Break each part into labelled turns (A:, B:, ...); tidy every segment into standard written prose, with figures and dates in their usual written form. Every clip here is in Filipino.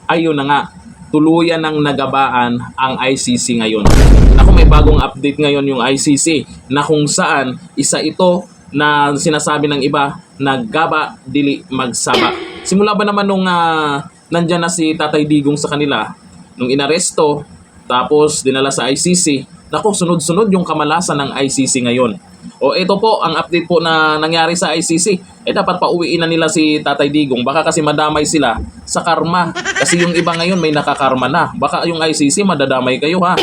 A: Ayun na nga, tuluyan ng nagabaan ang ICC ngayon. Ako, may bagong update ngayon yung ICC na kung saan isa ito na sinasabi ng iba na gaba dili magsaba. Simula ba naman nung nandyan na si Tatay Digong sa kanila, nung inaresto, tapos dinala sa ICC, naku, sunod-sunod yung kamalasan ng ICC ngayon. O ito po ang update po na nangyari sa ICC. Dapat pauwiin na nila si Tatay Digong. Baka kasi madamay sila sa karma. Kasi yung iba ngayon may nakakarma na. Baka yung ICC madadamay kayo ha.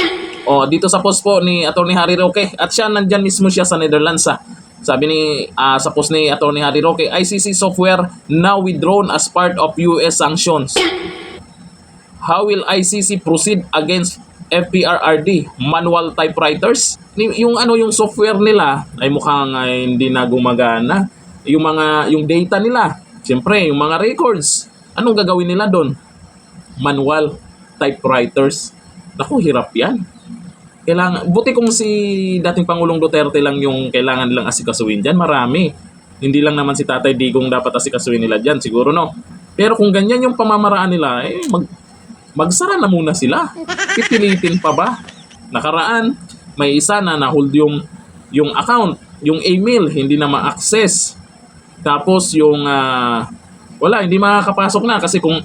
A: O dito sa post po ni Atty. Harry Roque, at siya nandyan mismo siya sa Netherlands ha. Sabi ni sa post ni Atty. Harry Roque, ICC software now withdrawn as part of US sanctions. How will ICC proceed against FPRRD manual typewriters? Yung yung software nila ay mukhang hindi na gumagana. Yung data nila, siyempre yung mga records, anong gagawin nila doon? Manual typewriters. Naku, hirap yan. Buti kung si dating Pangulong Duterte lang yung kailangan nilang asikasuhin dyan, marami. Hindi lang naman si Tatay Digong dapat asikasuhin nila dyan, siguro no. Pero kung ganyan yung pamamaraan nila, magsara na muna sila. Pipilitin pa ba? Nakaraan, may isa na na-hold yung account, yung email, hindi na ma-access. Tapos yung wala, hindi makakapasok na kasi kung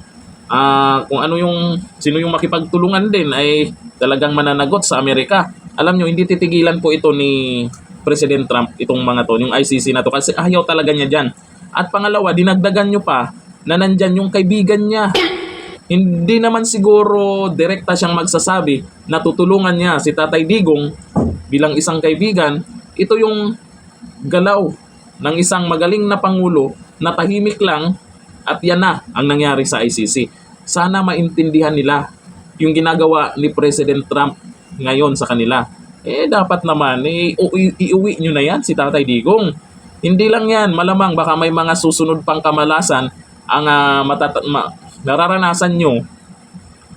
A: sino yung makipagtulungan din ay talagang mananagot sa Amerika. Alam nyo, hindi titigilan po ito ni President Trump, itong mga to, yung ICC na to, kasi ayaw talaga niya dyan. At pangalawa, dinagdagan nyo pa na nandyan yung kaibigan niya. Hindi naman siguro direkta siyang magsasabi na tutulungan niya si Tatay Digong bilang isang kaibigan. Ito yung galaw ng isang magaling na pangulo na tahimik lang, at yan na ang nangyari sa ICC. Sana maintindihan nila yung ginagawa ni President Trump ngayon sa kanila. Dapat naman, iuwi nyo na yan si Tatay Digong. Hindi lang yan, malamang baka may mga susunod pang kamalasan ang nararanasan nyo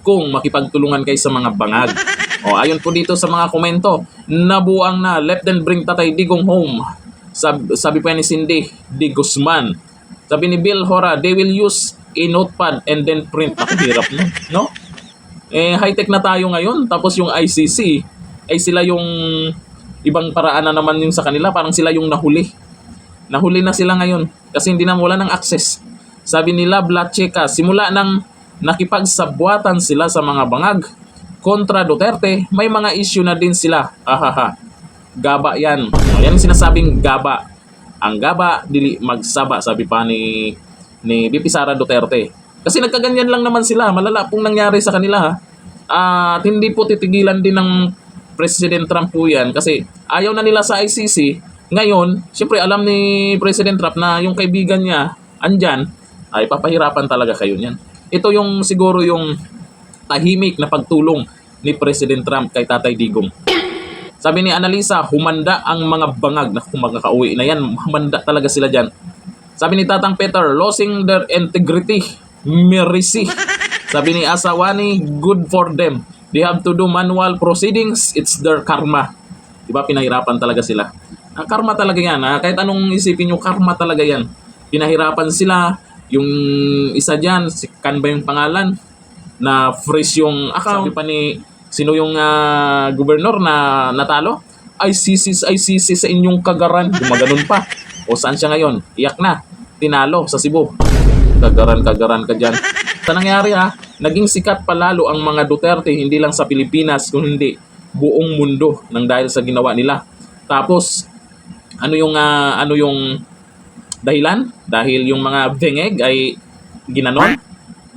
A: kung makipagtulungan kayo sa mga bangag. Ayon po dito sa mga komento, nabuang na, let them bring Tatay Digong home. Sabi pa ni Cindy D. Guzman. Sabi ni Bill Hora, they will use a notepad and then print. Ako, hirap no? High-tech na tayo ngayon. Tapos yung ICC, ay sila yung ibang paraan na naman yung sa kanila. Parang sila yung nahuli. Nahuli na sila ngayon kasi hindi na wala ng access. Sabi nila, Blatcheka, simula nang nakipagsabwatan sila sa mga bangag kontra Duterte, may mga issue na din sila. Ahaha. Gaba yan. Yan yung sinasabing gaba. Ang gaba, dili magsaba, sabi pa ni BP Sara Duterte. Kasi nagkaganyan lang naman sila. Malala pong nangyari sa kanila ha. At hindi po titigilan din ng President Trump po yan kasi ayaw na nila sa ICC. Ngayon, siyempre alam ni President Trump na yung kaibigan niya andyan, ay papahirapan talaga kayo niyan. Ito yung siguro yung tahimik na pagtulong ni President Trump kay Tatay Digong. Sabi ni Annalisa, humanda ang mga bangag. Naku, magkakauwi na yan. Humanda talaga sila dyan. Sabi ni Tatang Peter, losing their integrity. Mercy. Sabi ni Asawani, good for them. They have to do manual proceedings. It's their karma. Diba, pinahirapan talaga sila. Ang karma talaga yan. Kahit anong isipin nyo, karma talaga yan. Pinahirapan sila. Yung isa dyan, si Kan ba yung pangalan? Na freeze yung account. Sabi pa ni, sino yung gobernador na natalo? ICC sa inyong kagaran. Gumaganon pa. O saan siya ngayon? Iyak na. Tinalo sa Cebu. Kagaran ka dyan. Sa nangyari naging sikat palalo ang mga Duterte, hindi lang sa Pilipinas, kundi buong mundo nang dahil sa ginawa nila. Tapos, ano yung dahilan? Dahil yung mga bengeg ay ginanon.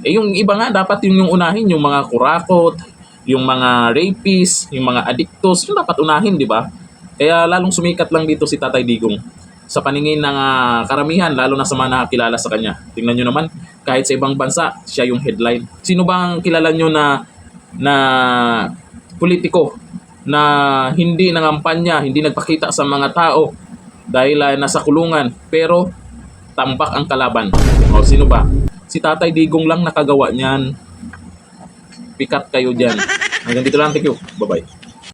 A: Yung iba nga, dapat yung unahin, yung mga kurakot, yung mga rapists, yung mga addictos, yung dapat unahin, di ba? Kaya lalong sumikat lang dito si Tatay Digong sa paningin ng karamihan, lalo na sa mga nakakilala sa kanya. Tingnan nyo naman, kahit sa ibang bansa, siya yung headline. Sino bang kilala nyo na politiko na hindi nangampanya, hindi nagpakita sa mga tao dahil nasa kulungan, pero tambak ang kalaban? Sino ba? Si Tatay Digong lang nakagawa niyan. Pikat kayo dyan. Hanggang dito lang. Thank you. Bye-bye.